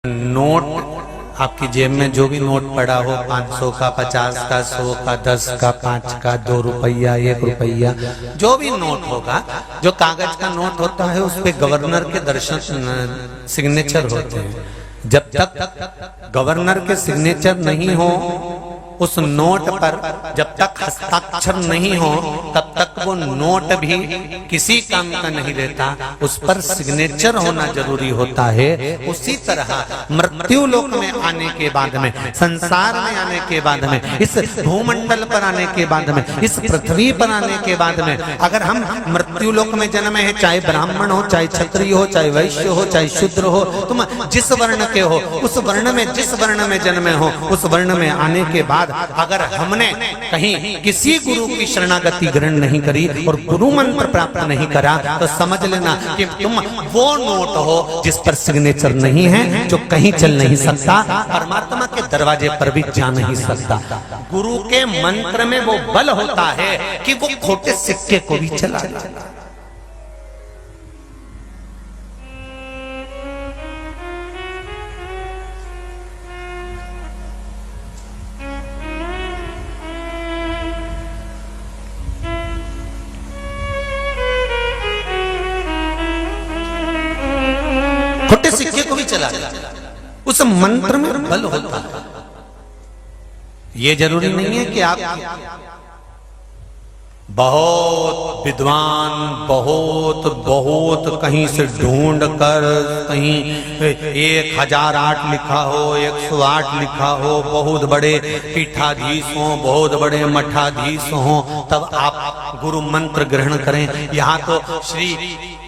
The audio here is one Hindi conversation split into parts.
नोट आपकी जेब में जो भी नोट पड़ा हो, 500 का, 50 का, 100 का, 10 का, 5 का, 2 रुपया, 1 रुपया, जो भी नोट होगा, जो कागज का नोट होता है उस पे गवर्नर के दर्शन सिग्नेचर होते हैं। जब तक गवर्नर के सिग्नेचर नहीं हो उस नोट पर, जब तक हस्ताक्षर नहीं हो तब तक वो नोट भी किसी काम का नहीं रहता, उस पर सिग्नेचर होना जरूरी होता है। उसी तरह मृत्यु लोक में आने के बाद में, संसार में आने के बाद में, इस भूमंडल पर आने के बाद में, इस पृथ्वी पर आने के बाद में, अगर हम मृत्यु लोक में जन्मे हैं, चाहे ब्राह्मण हो, चाहे क्षत्रिय हो, चाहे वैश्य हो, चाहे शूद्र हो, तुम जिस वर्ण के हो, उस वर्ण में, जिस वर्ण में जन्मे हो, उस वर्ण में आने के बाद अगर हमने कहीं किसी गुरु की शरणागति ग्रहण नहीं करी और गुरु मंत्र प्राप्त नहीं करा तो समझ लेना कि तुम वो नोट हो जिस पर सिग्नेचर नहीं है, जो कहीं चल नहीं सकता, परमात्मा के दरवाजे पर भी जा नहीं सकता। गुरु के मंत्र में वो बल होता है कि वो खोटे सिक्के को भी चला देता। खोटे सिक्के को भी चला उस मंत्र में बल होता है। ये जरूरी नहीं है कि आप बहुत विद्वान, बहुत कहीं से ढूंढ कर, कहीं 1008 लिखा हो, 108 लिखा हो, बहुत बड़े पीठाधीश हो, बहुत बड़े मठाधीश हो, तब आप गुरु मंत्र ग्रहण करें। यहाँ तो श्री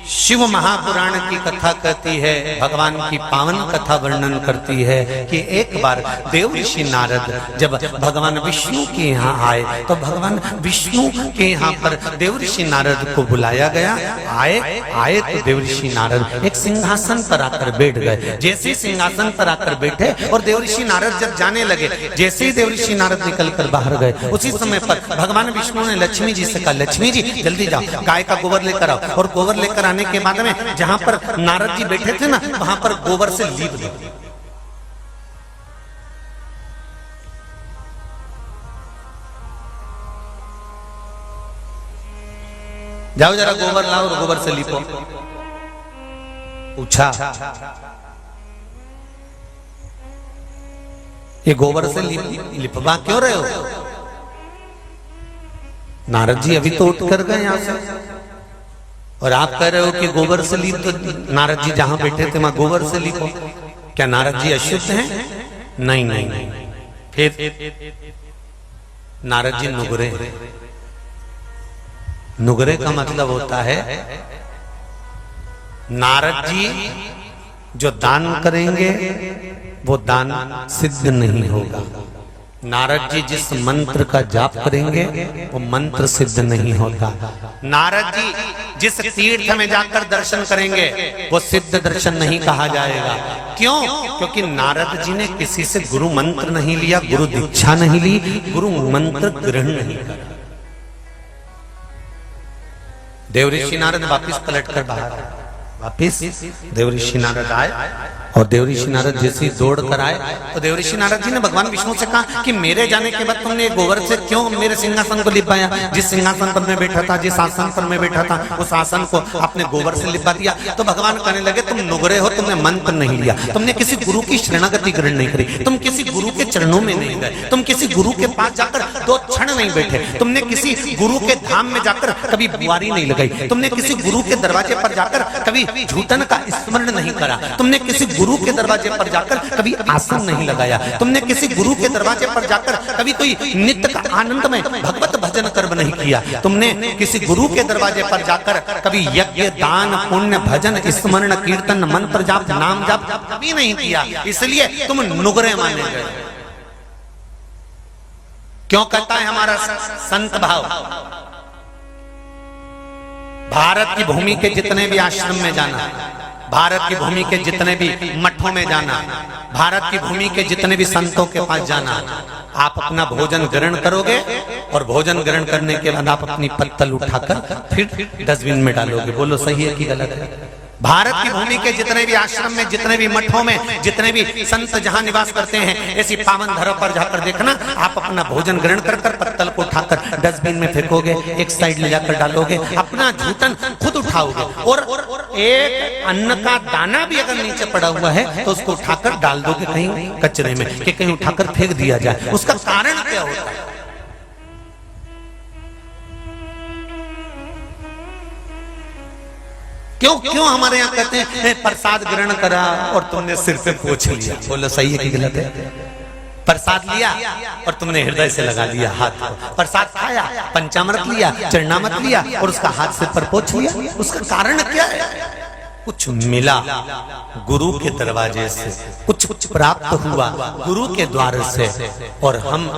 शिव महापुराण की कथा कहती है, भगवान की पावन कथा वर्णन करती है कि एक बार देव ऋषि नारद जब भगवान विष्णु के यहाँ आए तो भगवान विष्णु के यहाँ पर देव ऋषि नारद को बुलाया गया। आए तो देव ऋषि नारद एक सिंहासन पर आकर बैठ गए। जैसे ही सिंहासन पर आकर बैठे और देव ऋषि नारद जब जाने लगे, जैसे ही देव ऋषि नारद निकल कर बाहर गए, उसी समय पर भगवान विष्णु ने लक्ष्मी जी से कहा, लक्ष्मी जी जल्दी जाओ, गाय का गोबर लेकर आओ। और गोबर लेकर आने के बाद में जहां पर नारद जी बैठे थे ना, वहां पर गोबर से लीप दो। जाओ जरा गोबर लाओ और गोबर से लिपो। पूछा, ये गोबर से लिपवा क्यों रहे हो? नारद जी अभी तो उठ कर गए यहां से और आप कह रहे हो कि गोबर से लीप। तो नारद जी जहां बैठे थे वहां गोबर से लीपो। क्या नारद जी अशुद्ध हैं? नहीं। फिर नारद जी नुगरे। नुगरे का मतलब होता है नारद जी जो दान करेंगे वो दान सिद्ध नहीं होगा। नारद जी जिस मंत्र का जाप करेंगे वो मंत्र सिद्ध नहीं होता। नारद जी जिस तीर्थ में जाकर दर्शन करेंगे वो सिद्ध दर्शन नहीं कहा जाएगा। क्यों? क्योंकि नारद जी ने किसी से गुरु मंत्र नहीं लिया, गुरु दीक्षा नहीं ली, गुरु मंत्र ग्रहण नहीं करा। देव ऋषि नारद वापिस पलटकर बाहर आए। वापिस देव ऋषि नारद आए और देव ऋषि नारद जैसे दौड़ कर आए तो देव ऋषि नारद जी ने भगवान विष्णु से कहा कि मेरे जाने के बाद तुमने गोबर से क्यों मेरे सिंहासन को लिपाया? जिस सिंहासन पर मैं बैठा था, जिस आसन पर मैं बैठा था, उस आसन को आपने गोबर से लिपा दिया। तो भगवान कहने लगे, तुम नुगरे हो, तुमने मंत्र नहीं लिया, तुमने किसी गुरु की शरणागति ग्रहण नहीं करी, तुम किसी गुरु के चरणों में नहीं गए, तुम किसी गुरु के पास जाकर 2 क्षण नहीं बैठे, तुमने किसी गुरु के धाम में जाकर कभी बुआरी नहीं लगाई, तुमने किसी गुरु के दरवाजे पर जाकर कभी झूठन का स्मरण नहीं करा, तुमने किसी गुरु के दरवाजे पर जाकर कभी आसन नहीं लगाया, तुमने किसी गुरु के दरवाजे पर जाकर कभी कोई नित्य का आनंद में भगवत भजन कर्म नहीं किया, तुमने किसी गुरु के दरवाजे पर जाकर कभी यज्ञ, दान, पुण्य, भजन, स्मरण, कीर्तन, मंत्र जाप, नाम जाप कभी नहीं किया, इसलिए तुम नुगरे माने गए। क्यों कहता है हमारा संत भाव? भारत की भूमि के जितने भी आश्रम में जाना, भारत की भूमि के जितने भी मठों में जाना, भारत की भूमि के जितने भी संतों के पास जाना, आप अपना भोजन ग्रहण करोगे और भोजन ग्रहण करने के बाद आप अपनी पत्तल उठाकर फिर डस्टबिन में डालोगे। बोलो सही है कि गलत है? भारत की भूमि के जितने भी आश्रम में, जितने भी मठों में, जितने भी संत जहां निवास करते हैं, ऐसी पावन धरा पर जाकर देखना, आप अपना भोजन ग्रहण कर पत्तल को उठाकर डस्टबिन में फेंकोगे, एक साइड ले जाकर डालोगे, अपना जूठन खुद उठाओगे, और एक अन्न का दाना भी अगर नीचे पड़ा हुआ है तो उसको उठाकर डाल दोगे कहीं कचरे में, कि कहीं उठाकर फेंक दिया जाए। उसका कारण क्या होता है? क्यों हमारे यहाँ कहते हैं प्रसाद ग्रहण करा और तुमने सिर पे पोंछ लिया? बोलो सही है कि गलत है? प्रसाद लिया और तुमने हृदय से लगा लिया हाथ को, प्रसाद खाया, पंचामृत लिया, चरणामृत लिया और उसका हाथ सिर पर पोंछ लिया। उसका कारण क्या है? कुछ मिला गुरु के दरवाजे से, कुछ प्राप्त हुआ गुरु के द्वार से, और हम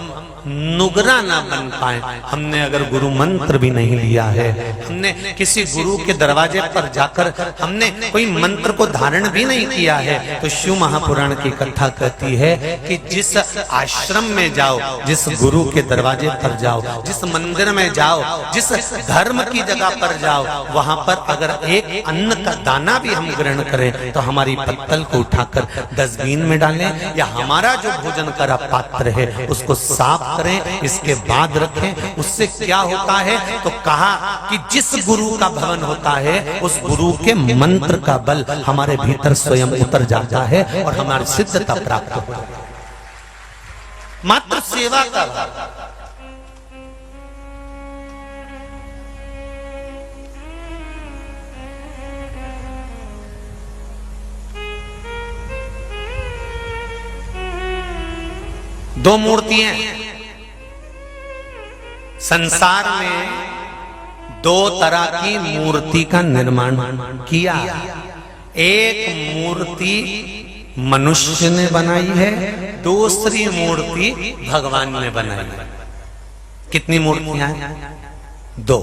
नुगरा ना बन पाए। हमने अगर गुरु मंत्र भी नहीं लिया है, हमने किसी गुरु के दरवाजे पर जाकर हमने कोई मंत्र को धारण भी नहीं किया है, तो शिव महापुराण की कथा कहती है कि जिस आश्रम में जाओ, जिस गुरु के दरवाजे पर जाओ, जिस मंदिर में जाओ, जिस धर्म की जगह पर जाओ, वहां पर अगर एक अन्न का दाना भी हम ग्रहण करें तो हमारी पत्तल को उठाकर डस्टबिन में डालें, या हमारा जो भोजन करा पात्र है उसको साफ करें, इसके बाद रखें। उससे क्या होता है? तो कहा कि जिस गुरु का भवन होता है उस गुरु के मंत्र का बल हमारे भीतर स्वयं उतर जाता है और हमारी सिद्धता प्राप्त होती है। मात्र सेवा का दो मूर्तियां संसार में, दो तरह की मूर्ति का निर्माण किया। एक मूर्ति मनुष्य ने बनाई है, दूसरी मूर्ति भगवान ने बनाई है। कितनी मूर्तियां हैं? दो।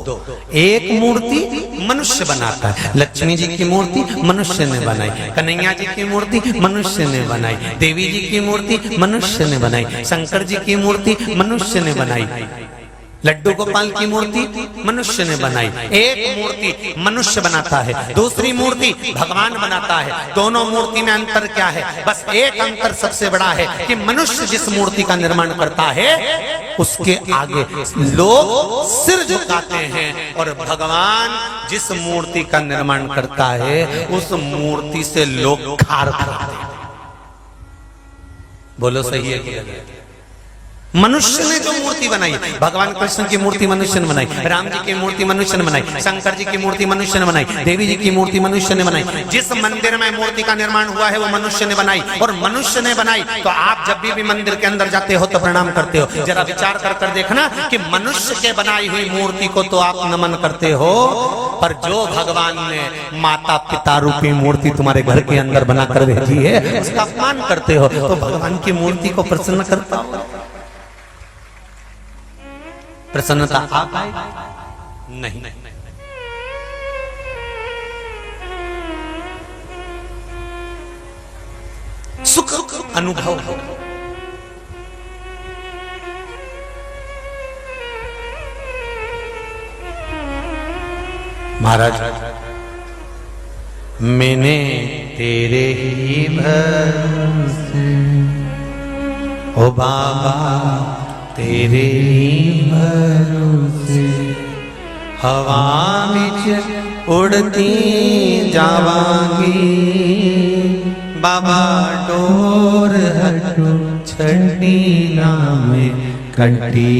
एक मूर्ति मनुष्य बनाता है, लक्ष्मी जी की मूर्ति मनुष्य ने बनाई, कन्हैया जी की मूर्ति मनुष्य ने बनाई, देवी जी की मूर्ति मनुष्य ने बनाई, शंकर जी की मूर्ति मनुष्य ने बनाई, लड्डू गोपाल की मूर्ति मनुष्य ने बनाई। एक मूर्ति मनुष्य बनाता है, दूसरी मूर्ति भगवान बनाता है। दोनों मूर्ति में अंतर क्या है? बस एक अंतर सबसे बड़ा है कि मनुष्य जिस मूर्ति का निर्माण करता है उसके आगे लोग सिर झुकाते हैं, और भगवान जिस मूर्ति का निर्माण करता है उस मूर्ति से लोग खार खाते हैं। बोलो सही है कि? मनुष्य ने जो मूर्ति बनाई, भगवान कृष्ण की मूर्ति मनुष्य ने बनाई, राम जी की मूर्ति मनुष्य ने बनाई, शंकर जी की मूर्ति मनुष्य ने बनाई, देवी जी की मूर्ति मनुष्य ने बनाई। जिस मंदिर में मूर्ति का निर्माण हुआ है वो मनुष्य ने बनाई, और मनुष्य ने बनाई तो आप जब भी मंदिर के अंदर जाते हो तो प्रणाम करते हो। जरा विचार कर देखना कि मनुष्य के बनाई हुई मूर्ति को तो आप नमन करते हो, पर जो भगवान ने माता पिता रूपी मूर्ति तुम्हारे घर के अंदर बनाकर भेजी है उसका अपमान करते हो। तो भगवान की मूर्ति को प्रसन्न करता हो? प्रसन्नता आ पाएगी? नहीं। सुख अनुभव हो। महाराज, मैंने तेरे ही भरोसे, ओ बाबा तेरे भरोसे, हवा विच उड़ती जावांगी, बाबा डोर हटो छठी नाम कंटी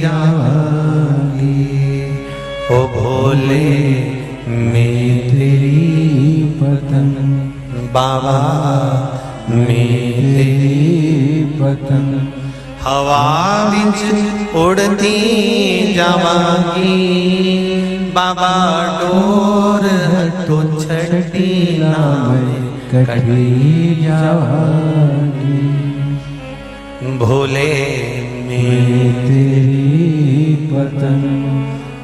जावांगी। ओ भोले मैं तेरी पतंग, बाबा मैं तेरी पतंग, हवा विच उड़ती जावांगी, बाबा डोर तो छठी नाम कटी जावांगी। भोले मैं तेरी पतंग,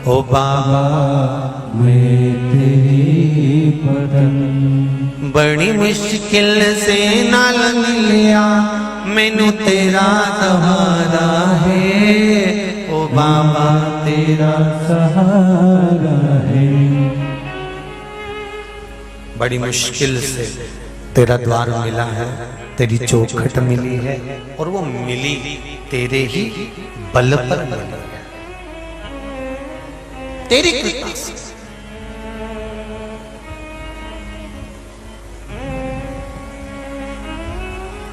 ओ बाबा मैं तेरी पतंग, बड़ी मुश्किल से नाल मिलिया मैनू तेरा सहारा है, ओ बाबा तेरा सहारा है। बड़ी मुश्किल से तेरा द्वार मिला है, तेरी चौखट मिली है, और वो मिली तेरे ही बल पर मिली है, तेरी कृपा से।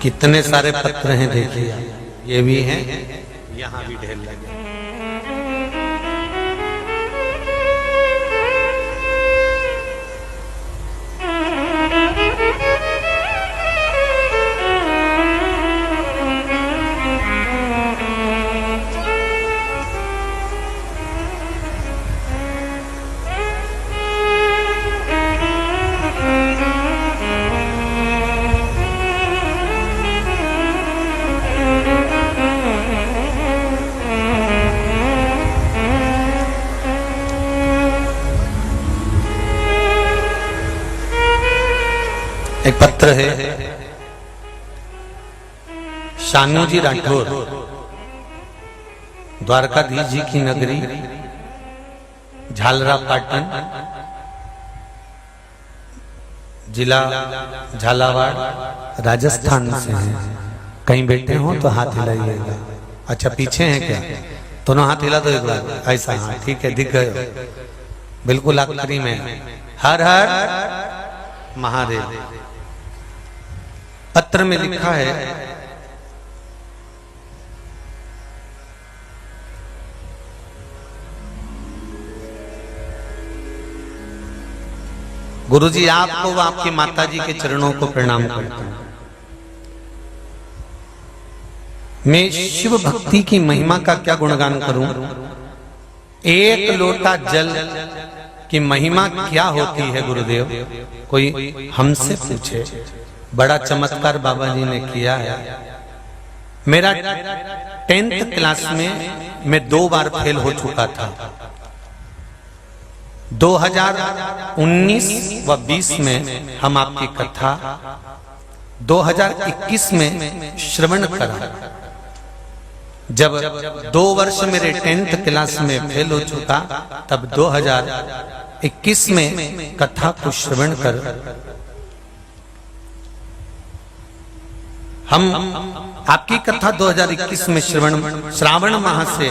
कितने सारे पत्र हैं देखिए, ये भी हैं, यहां भी ढेर लगे। एक पत्र है, शानू जी राठौर, द्वारकाधीश जी की नगरी झालरा पाटन, जिला झालावाड़, राजस्थान से हैं। कहीं बैठे हो तो हाथ हिलाइएगा। अच्छा पीछे हैं क्या? दोनों हाथ हिला दो एक बार, ऐसा। हाँ ठीक है, दिख गए बिल्कुल आखिरी में। हर हर महादेव। पत्र में लिखा है, गुरुजी आपको व आपकी माता जी के चरणों को प्रणाम करता हूं। मैं शिव भक्ति की महिमा का क्या गुणगान करूं? एक लोटा जल की महिमा क्या होती है गुरुदेव? कोई हमसे पूछे। बड़ा चमत्कार बाबा जी ने किया है। मेरा 10th क्लास में मैं 2 बार फेल हो चुका था। 2019 व 20 में हम आपकी कथा 2021 में श्रवण करा। जब 2 वर्ष मेरे 10th क्लास में फेल हो चुका, तब 2021 में कथा को श्रवण कर हम आपकी कथा 2021 में श्रावण माह से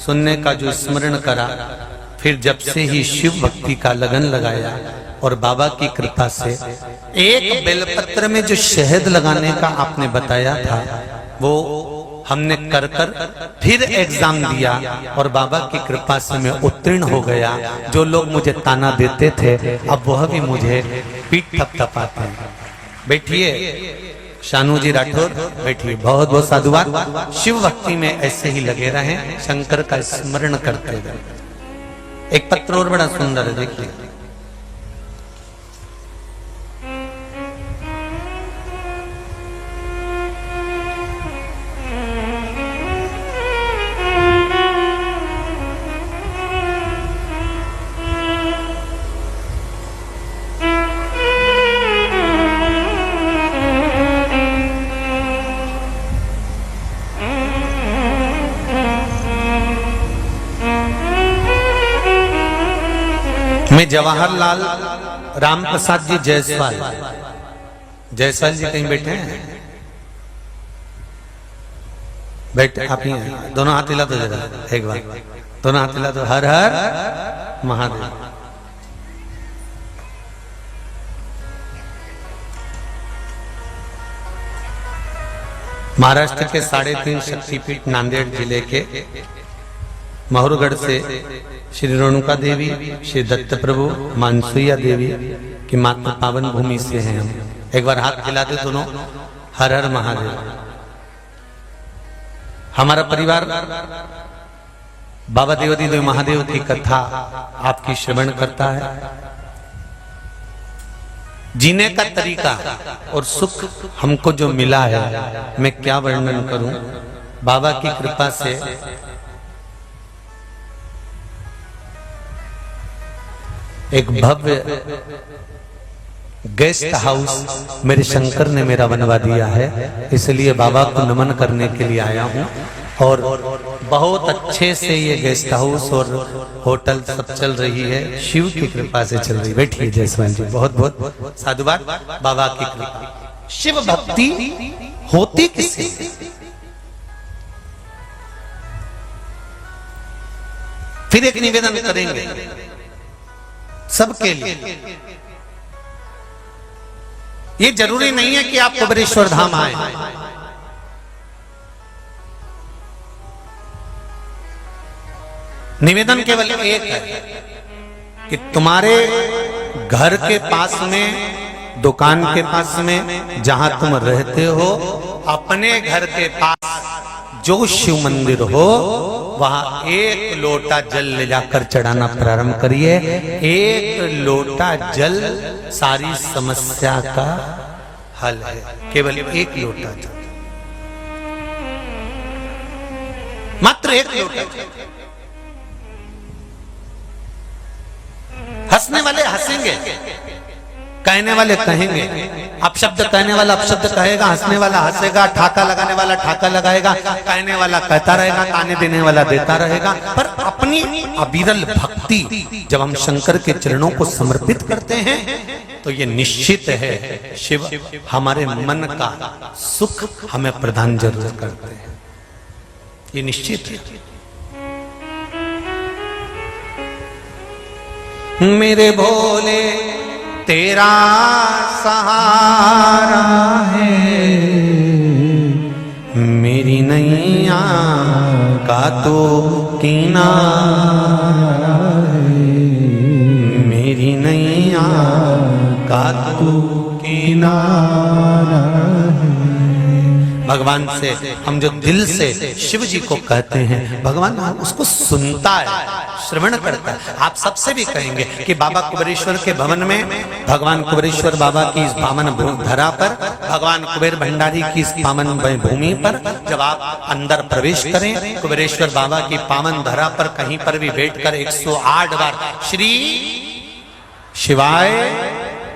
सुनने का जो स्मरण करा, फिर जब से ही शिव भक्ति का लगन लगाया, और बाबा की कृपा से एक बेलपत्र में जो शहद लगाने का आपने बताया था, वो हमने कर फिर एग्जाम दिया, और बाबा की कृपा से मैं उत्तीर्ण हो गया। जो लोग मुझे ताना देते थे, अब वह भी मुझे पीठ थपथपाते हैं। बैठिए शानू जी राठौर, बैठिए। बहुत बहुत साधुवाद। शिव भक्ति में ऐसे ही लगे रहें, शंकर का स्मरण करते रहे। एक पत्र और बड़ा सुंदर है, देखिए। मैं जवाहरलाल रामप्रसाद जी जायसवाल, जायसवाल जी कहीं बैठे हैं? बैठे आप ही हैं। दोनों हाथ हिला दो जरा एक बार, दोनों हाथ हिला दो। हर हर महादेव। महाराष्ट्र के 3.5 शक्तिपीठ नांदेड़ जिले के महुरगढ़ से श्री रेणुका देवी, श्री दत्त प्रभु, मानसुइया देवी की माता पावन भूमि से हैं हम। एक बार हाथ हिला दे दोनों। हर हर महादेव। हमारा परिवार बाबा देवादिदेव महादेव की कथा आपकी श्रवण करता है। जीने का तरीका और सुख हमको जो मिला है, मैं क्या वर्णन करूं। बाबा की कृपा से एक भव्य गेस्ट हाउस मेरे शंकर ने मेरा बनवा दिया है, इसलिए बाबा को नमन करने के लिए आया हूं। और बहुत अच्छे से ये गेस्ट हाउस और होटल सब चल रही है, शिव की कृपा से चल रही। बैठिए जयसवाल जी, बहुत बहुत साधुवाद, बाबा की कृपा। शिव भक्ति होती किससे? फिर एक निवेदन करेंगे सबके लिए। ये जरूरी नहीं है कि आप कुबेरेश्वर धाम आए, निवेदन केवल एक है कि तुम्हारे घर के पास में, दुकान के पास में, जहां तुम रहते हो, अपने घर के पास जो शिव मंदिर हो, वहां एक लोटा जल ले जाकर चढ़ाना प्रारंभ करिए। एक लोटा जल सारी समस्या का हल है, केवल एक लोटा जल, मात्र एक लोटा जल। हंसने वाले हंसेंगे, कहने वाले कहेंगे, अपशब्द कहने वाला अपशब्द कहेगा, हंसने वाला हंसेगा, ठाका लगाने वाला ठाका लगाएगा, कहने वाला कहता रहेगा, ताने देने वाला देता रहेगा। पर अपनी अविरल भक्ति जब हम शंकर के चरणों को समर्पित करते हैं तो ये निश्चित है शिव हमारे मन का सुख हमें प्रदान जरूर करते हैं, ये निश्चित है। मेरे भोले तेरा सहारा है, मेरी नैया का तो किनारा है, मेरी नैया का तो किनारा है। भगवान से हम जो दिल से शिव जी को कहते हैं, भगवान उसको सुनता है, श्रवण करता है। आप सबसे भी कहेंगे कि बाबा कुबेरेश्वर के भवन में, भगवान कुबेरेश्वर बाबा की इस पावन धरा पर, भगवान कुबेर भंडारी की इस पावन भूमि पर जब आप अंदर प्रवेश करें, कुबेरेश्वर बाबा की पावन धरा पर कहीं पर भी बैठकर 108 बार श्री शिवाय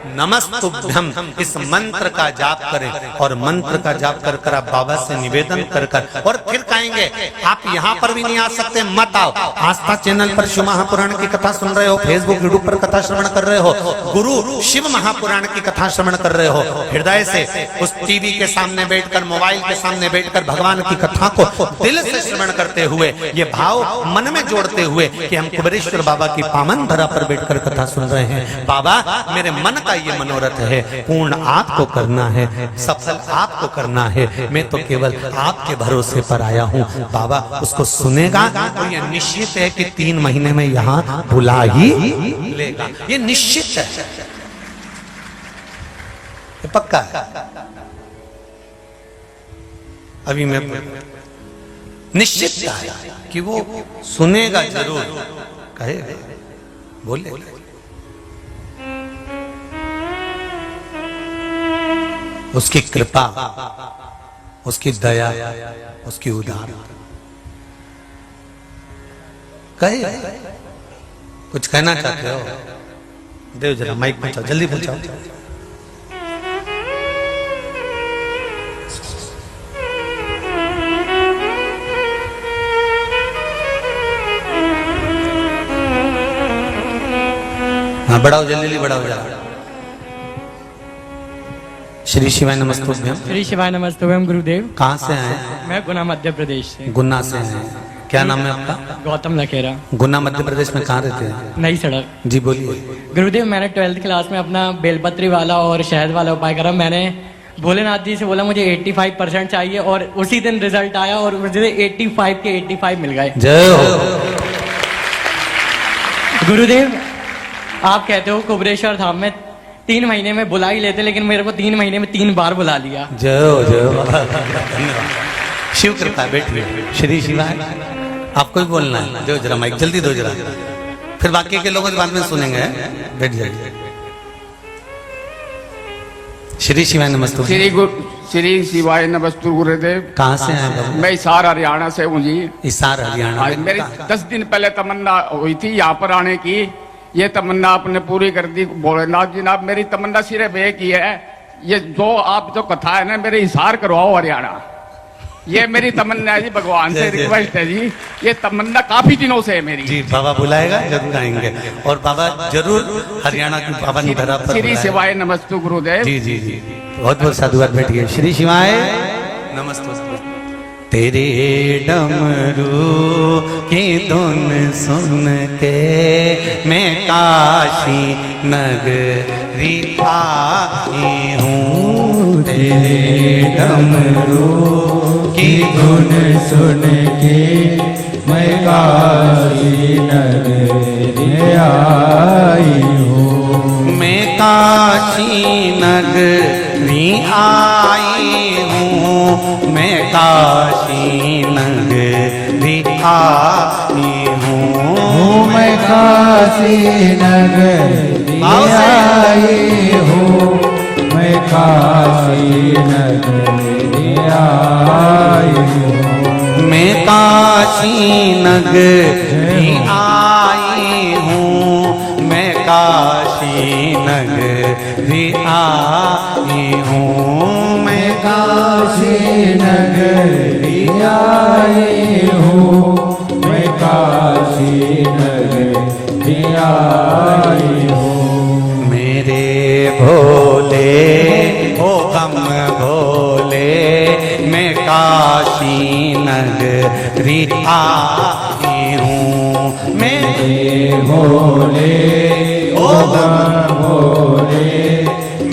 नमस्तुभ्यम इस मंत्र का जाप करें, और मंत्र का जाप कर कर आप बाबा से निवेदन कर कर, और फिर कहेंगे आप यहाँ पर भी नहीं आ सकते, मत आओ। आस्था चैनल पर शिव महापुराण की कथा सुन रहे हो, फेसबुक यूट्यूब पर कथा श्रवण कर रहे हो, गुरु शिव महापुराण की कथा श्रवण कर रहे हो, हृदय से उस टीवी के सामने बैठकर, मोबाइल के सामने बैठकर भगवान की कथा को दिल से श्रवण करते हुए, ये भाव मन में जोड़ते हुए कि हम कुबेरेश्वर बाबा की पावन धरा पर बैठकर कथा सुन रहे हैं। बाबा मेरे मन का ये मनोरथ है, पूर्ण आपको करना है, सफल आपको करना है, मैं तो केवल आपके भरोसे पर आया हूँ। बाबा उसको सुनेगा तो ये निश्चित है कि 3 महीने में यहाँ बुला ही लेगा, ये निश्चित है, ये पक्का है। अभी मैं निश्चित है कि वो सुनेगा जरूर, कहेगा, बोले। उसकी कृपा, उसकी दया, उसकी उदार, कहे कुछ कहना चाहते हो? देव जरा माइक पहुंचाओ, जल्दी पहुंचाओ। हाँ बढ़ाओ, जल्दी बढ़ाओ जरा। श्री शिवाय नमस्तुभ्यम। श्री शिवाय नमस्तुभ्यम गुरुदेव। कहाँ से आए? मैं गुना मध्य प्रदेश से। गुना से हैं। क्या नाम है आपका? गौतम लखेरा। गुना मध्य प्रदेश में कहाँ रहते हैं? नई सड़क। जी बोलिए। गुरुदेव मैंने 12th क्लास में अपना बेलपत्री वाला और शहद वाला उपाय करा। मैंने भोलेनाथ जी से बोला मुझे 85% चाहिए, और उसी दिन रिजल्ट आया और मुझे 85 के 85 मिल गए। जय हो। गुरुदेव आप कहते हो कुबेरेश्वर धाम में 3 महीने में बुला ही लेते, लेकिन मेरे को 3 महीने में 3 बार बुला लिया। जय हो, जय हो। धन्यवाद। शिव कृपा। बैठिए। श्री शिवाय। आपको भी बोलना है, दो जरा माइक, जल्दी दो जरा, फिर बाकी के लोगों के बाद में सुनेंगे। बैठ जाइए। श्री शिवाय नमस्तु। श्री शिवाय नमस्तु गुरुदेव। कहाँ से हैं बाबू? मैं हिसार हरियाणा से हूँ जी। हिसार हरियाणा। मेरी 10 दिन पहले तमन्ना हुई थी यहाँ पर आने की, ये तमन्ना आपने पूरी कर दी भोलेनाथ जी ने। आप मेरी तमन्ना सिर्फ एक ही है, ये जो आप जो कथा है ना मेरे हिसार करवाओ हरियाणा। ये मेरी तमन्ना है जी, भगवान से जय जय। रिक्वेस्ट है जी, ये तमन्ना काफी दिनों से है मेरी। जी बाबा बुलाएगा जरूर आएंगे, और बाबा जरूर हरियाणा की पावन धरा पर श्री बुलाएगा। शिवाय नमस्तु गुरुदेव। जी जी जी, बहुत बहुत साधुवाद बैठिए। श्री शिवाय नमस्ते। तेरे डमरू की धुन सुन के मैं काशी नगरी आई हूँ। तेरे डमरू की धुन सुन के मैं काशी नगरी आई हूँ। मैं काशी नगरी आई हूँ। मैं काशी नगरी आई हूँ। मैं काशी नगरी आई हूँ। मैं काशी नगरी आई हूँ। मैं काशी नगरी आई हूँ। मैं काशी नगरी आई हूँ। मैं काशी नगरी आई हूँ। मैं काशी नगरी आई हूँ। मेरे भोले ओ हम भोले, मैं काशी नगरी आई हूँ। मेरे भोले ओ भोले,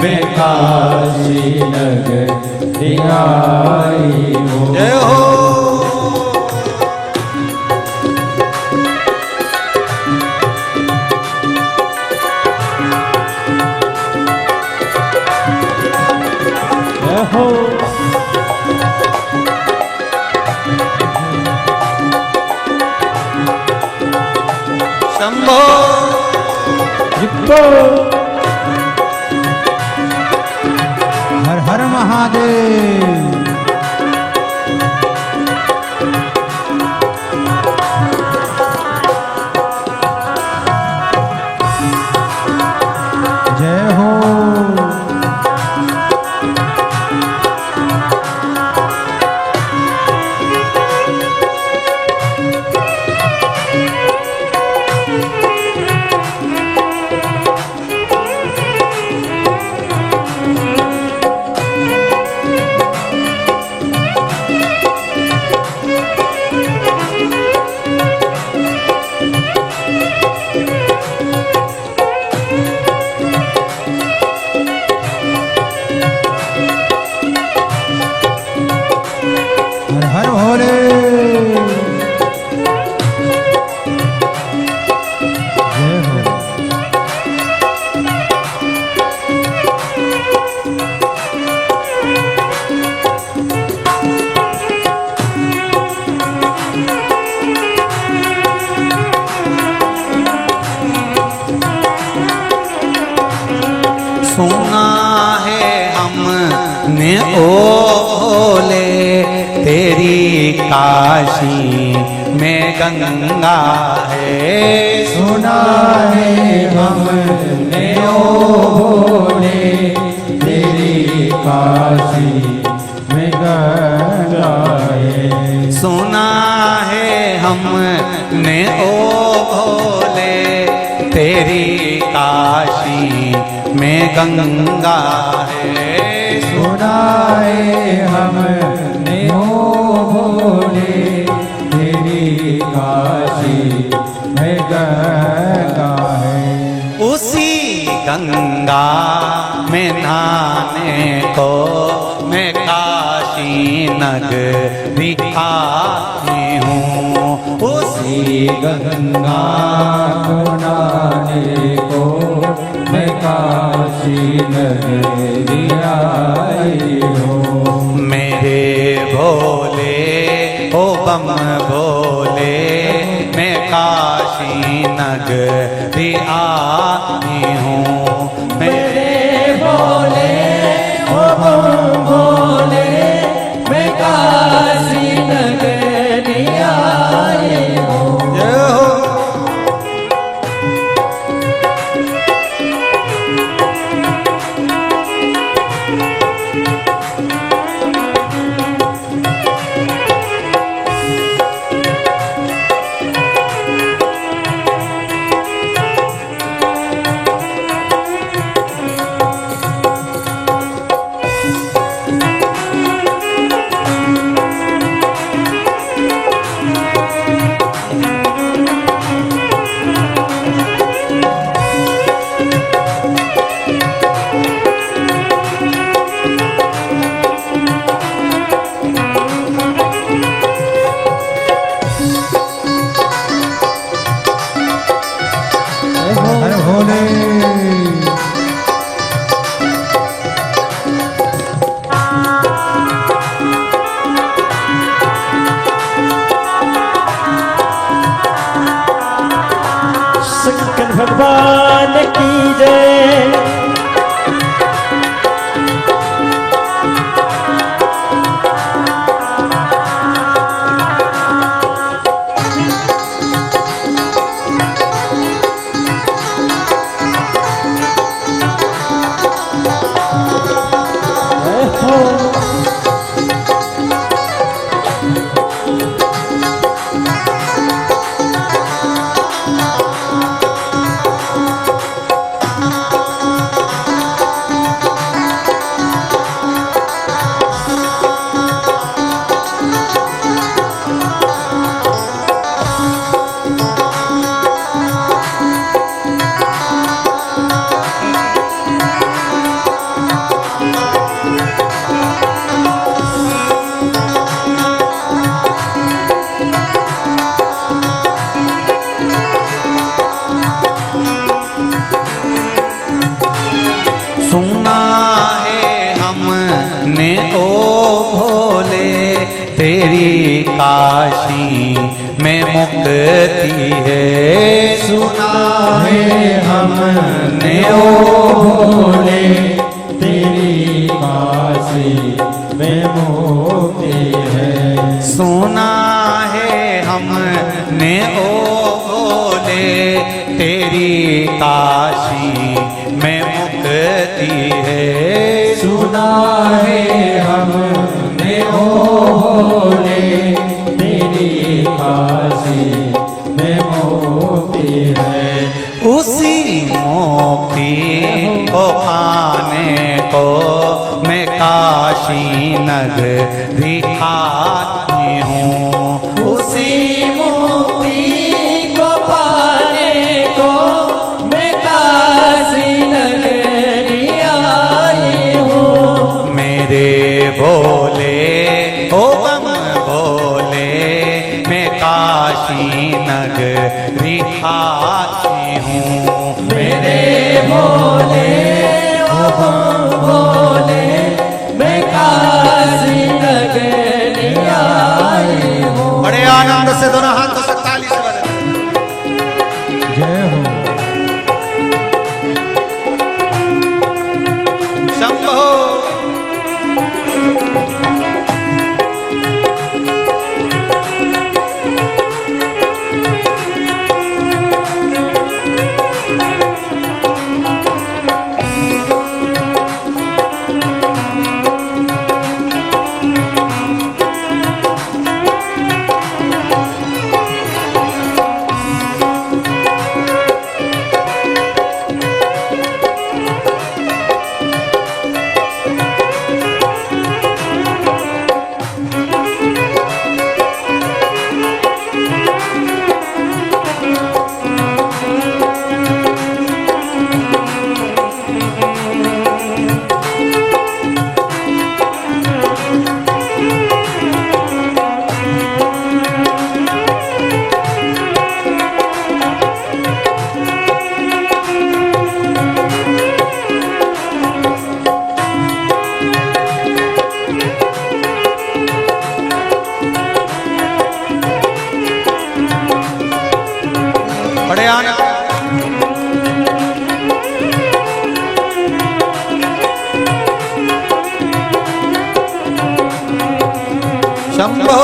मैं काशी नगरी आई हूँ। जय हो। जय हो। शंभो जिप्पो। हर हर महादेव। जय हो। हर हर भोले। जय हो। सुना है हमने ओ भोले, तेरी काशी में गंगा है। सुना है हमने ओ भोले, तेरी काशी में गंगा है। सुना है हमने ओ भोले, तेरी काशी में गंगा है। सुना है हमने ओ भोले, तेरी काशी में गंगा है। उसी गंगा में नहाने को मैं काशी नगरी आई हूँ। उसी गंगा को नहाने को मैं काशी नगरी आई हूँ। मेरे भोले ओ बम भोले, मैं काशी नगरी आई हूँ। मेरे भोले ओ बम भोले, मैं काशी नगरी आई हूँ। जय हो। भगवान की जय। सुना है हमने ओ भोले तेरी काशी में मुक्ति है। सुना है हमने ओ भोले तेरी काशी में मुक्ति है। सुना है हमने ओ भोले तेरी काशी में मुक्ति है। सुना है हमने ओ भोले तेरी काशी में मुक्ति है। उसी मोक्ति को पाने को मैं काशी नगरी आती हूँ। उसी मुक्ति को पाने को मैं काशी नगरी आई हूँ। मेरे भोले ओ बम भोले मैं काशी नगरी आती हूँ। मेरे भोले ओ बम भोले मैं काशी नगरी आई हूँ। बड़े आनंद से दोनों हाथों से ताली से बजाएं। जय हो। शंभो बड़े आनंद शंभो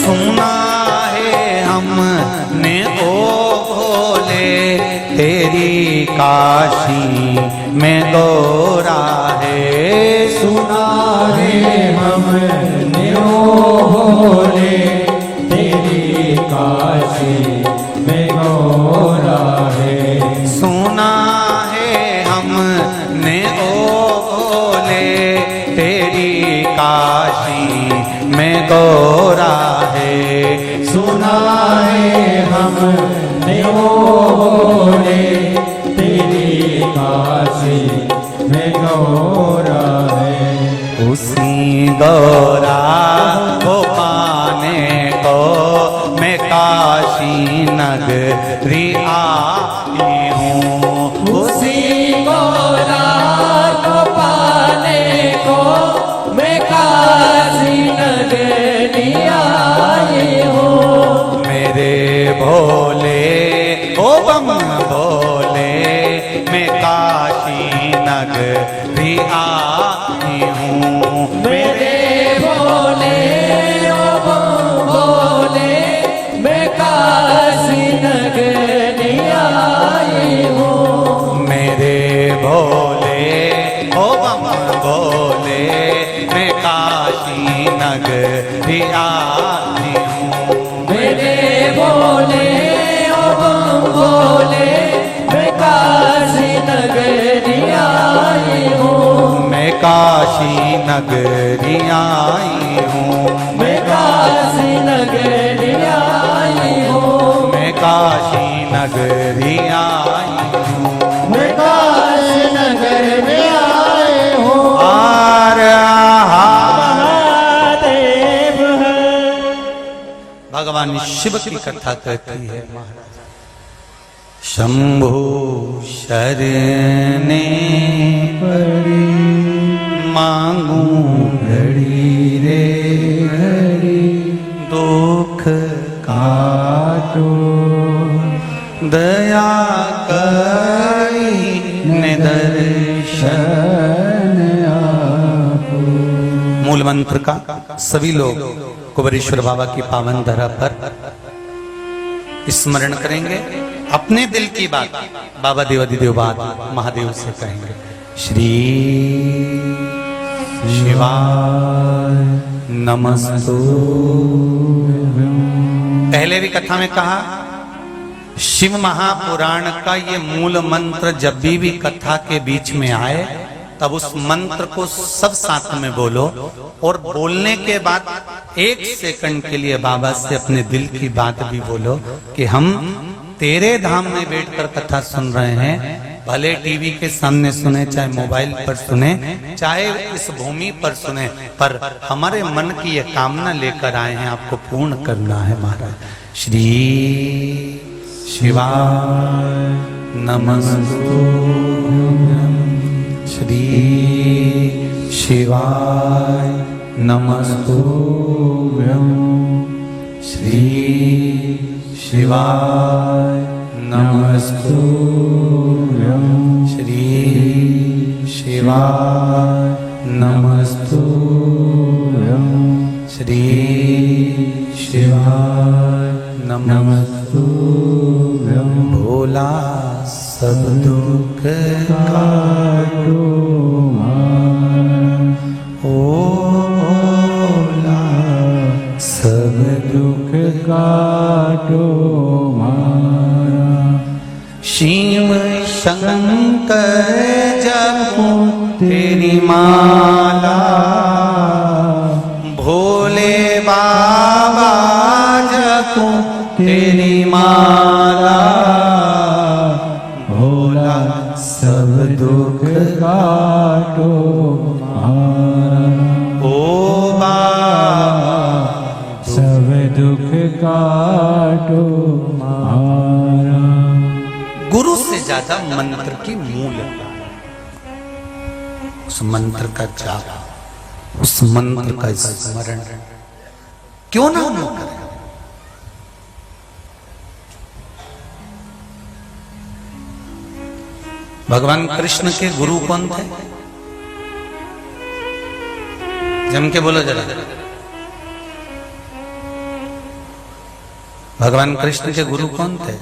सुना है हमने ओ भोले तेरी काशी में गौरा है। सुना है हमने ओ भोले तेरी काशी बोले तेरी काशी में गौरा है। सुना है हमने वो बोले तेरी काशी में गौरा है। उसी गौरा को पाने को मैं काशी नगरी आई हूँ। उसी गौरा को पाने को मैं काशी नगरी आई हूँ। मेरे भोले ओ बम भोले मैं काशी नगरी आई हूँ। मेरे भोले ओ बम भोले मैं काशी नगरी आई हूँ। मेरे भोले ओ बम भोले मैं काशी नगरी आई हूँ। मेरे भोले ओ बम भोले मैं काशी नगरी आई हूँ। मैं काशी नगरी आई हूँ। मैं काशी नगरी आई हूँ। मैं काशी नगरी आई हूँ। मैं काशी नगरी आई हूँ। महादेव है। भगवान शिव की कथा कहती है महाराज। शंभु शरणे पड़ी मांगू घड़ी रे घड़ी दुख काटो दया करी निदर्शन आपो। मूल मंत्र का सभी लोग कुबेरेश्वर बाबा की पावन धरा पर स्मरण करेंगे। अपने दिल की बात बाबा देवादिदेव बात महादेव से कहेंगे। श्री शिवाय नमस्तु। पहले भी कथा में कहा शिव महापुराण का ये मूल मंत्र जब भी कथा के बीच में आए तब उस मंत्र को सब साथ में बोलो और बोलने के बाद 1 सेकंड के लिए बाबा से अपने दिल की बात भी बोलो कि हम तेरे धाम में बैठकर कथा सुन रहे हैं। भले टीवी के सामने सुने, चाहे मोबाइल पर सुने, चाहे इस भूमि पर सुने, पर हमारे मन की ये कामना लेकर आए हैं, आपको पूर्ण करना है महाराज। श्री शिवाय नमस्तु। श्री शिवाय नमस्तु। श्री शिवाय नमस्तु। श्री शिवाय नमस्तु। श्री शिवाय नमस्तु। भोला सब दुख काटो ओ भोला सब दुख काटो मारा। शिव शंकर जपो तेरी माला। भोले बाबा जपो तेरी माला। भोला सब दुख काटो मारा। ओ बाबा सब दुख काटो मारा। गुरु से ज्यादा मंत्र की मूल है। उस मंत्र का जाप, उस मंत्र का स्मरण क्यों ना हम करें। भगवान कृष्ण के गुरु कौन थे? जम के बोलो जरा। भगवान कृष्ण के गुरु कौन थे?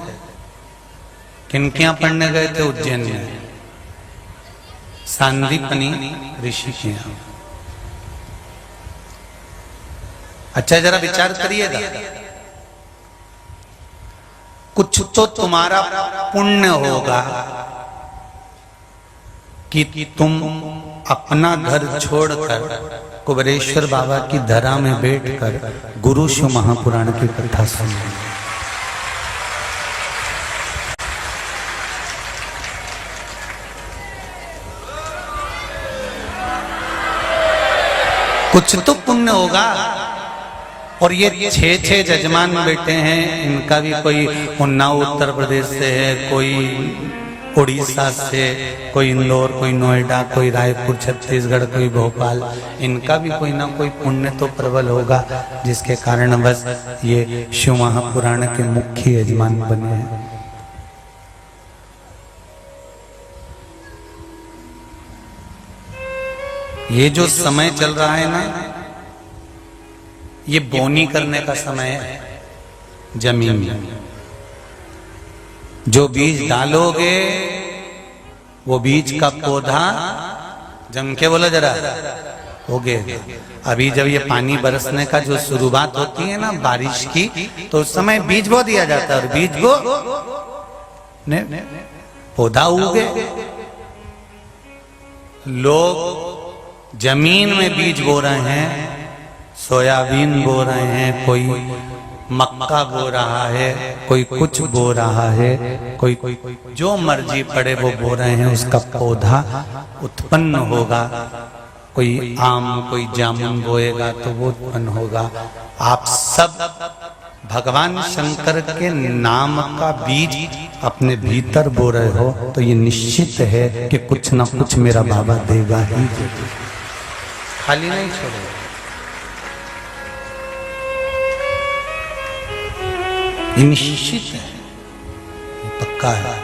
किनकियां पढ़ने गए थे उज्जैन में? सांदीपनी ऋषि के यहाँ। अच्छा जरा विचार करिएगा, कुछ तो तुम्हारा पुण्य होगा कि तुम अपना घर छोड़कर कुबेरेश्वर बाबा की धरा में बैठकर गुरु शिव महापुराण की कथा सुनी। कुछ तो पुण्य होगा। और ये 6 जजमान बैठे हैं, इनका भी कोई उन्नाव उत्तर प्रदेश से है, कोई उड़ीसा से, कोई इंदौर, कोई नोएडा, कोई रायपुर छत्तीसगढ़, कोई भोपाल, इनका भी कोई ना कोई पुण्य तो प्रबल होगा, जिसके कारण बस ये शिव महापुराण के मुख्य यजमान बने हैं। ये जो समय चल रहा है ना, ये बोनी करने का समय है। जमीन में जो बीज डालोगे वो बीज का पौधा जम के, बोला जरा, होगे। अभी जब ये पानी बरसने का जो शुरुआत होती है ना बारिश की, तो उस समय बीज बो दिया जाता है और बीज बो पौधा उगे। लोग जमीन में बीज बो रहे हैं, सोयाबीन बो रहे हैं, कोई मक्का बो रहा है, कोई कुछ बो रहा है, कोई जो मर्जी पड़े वो बो रहे हैं, उसका पौधा उत्पन्न होगा। कोई आम, कोई जामुन बोएगा तो वो उत्पन्न होगा। आप सब भगवान शंकर के नाम का बीज अपने भीतर बो रहे हो, तो ये निश्चित है कि कुछ ना कुछ मेरा बाबा देगा ही, खाली नहीं छोड़ेगा। ये निश्चित है, ये पक्का है,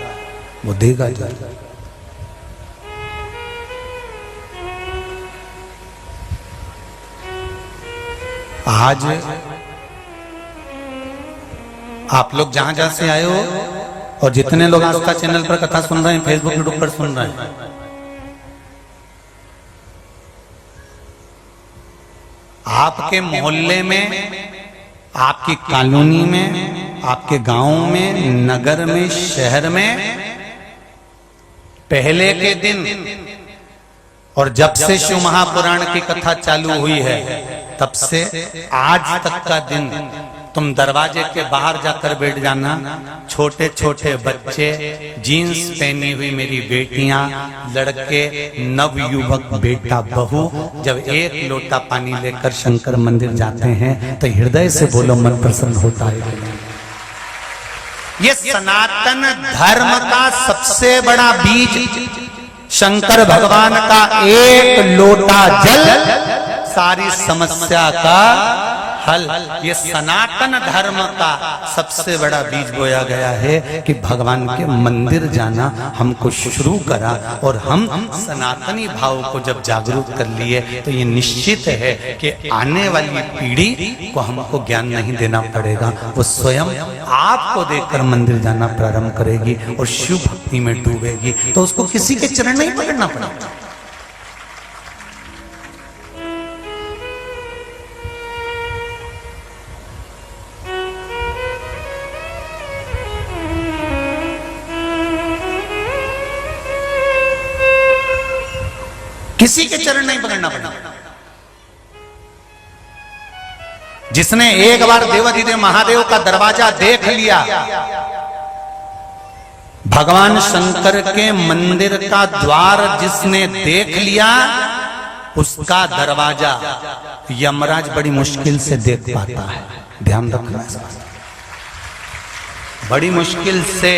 वो देगा जरूर। आज आप लोग जहां जहां से आए हो और जितने लोग आस्था चैनल पर कथा सुन रहे हैं, फेसबुक यूट्यूब पर सुन रहे हैं, आपके मोहल्ले में, आपकी कॉलोनी में, आपके गांव में, नगर में, शहर में पहले के दिन और जब से शिव महापुराण की कथा चालू हुई है तब से आज तक का दिन तुम दरवाजे के बाहर जाकर बैठ जाना। छोटे छोटे बच्चे, जीन्स पहनी हुई मेरी बेटियां, लड़के, नवयुवक, बेटा बहू, जब एक लोटा पानी लेकर शंकर मंदिर जाते हैं तो हृदय से बोलो, मन प्रसन्न होता है। ये सनातन धर्म का सबसे बड़ा बीज, शंकर भगवान का एक लोटा जल सारी समस्या का हल। ये सनातन धर्म का सबसे बड़ा बीज बोया गया है कि भगवान के मंदिर जाना हमको शुरू करा, और हम सनातनी भाव को जब जागरूक कर लिए तो ये निश्चित है कि आने वाली पीढ़ी को हमको ज्ञान नहीं देना पड़ेगा, वो स्वयं आपको देखकर मंदिर जाना प्रारंभ करेगी और शिव भक्ति में डूबेगी। तो उसको किसी के चरण नहीं पकड़ना पड़ेगा। किसी के चरण नहीं पकड़ना पड़ेगा। जिसने एक बार देवाधिदेव महादेव का दरवाजा देख लिया, भगवान शंकर के मंदिर का द्वार जिसने देख लिया, उसका दरवाजा यमराज बड़ी मुश्किल से देख पाता है। ध्यान रखना है, बड़ी मुश्किल से।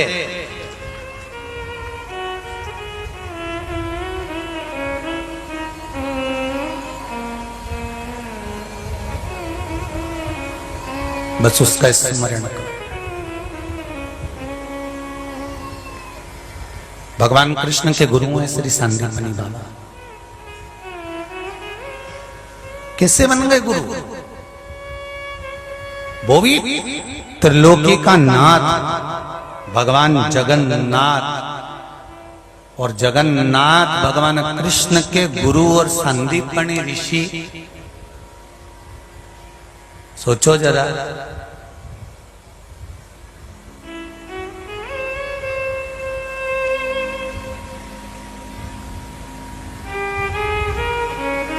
बस उसका स्मरण करो। भगवान कृष्ण के गुरु हैं श्री सांदीपनी बाबा। कैसे बन गए गुरु? वो भी त्रिलोकी का नाथ भगवान जगन्नाथ, और जगन्नाथ भगवान कृष्ण के गुरु और सांदीपनी ऋषि। सोचो जरा,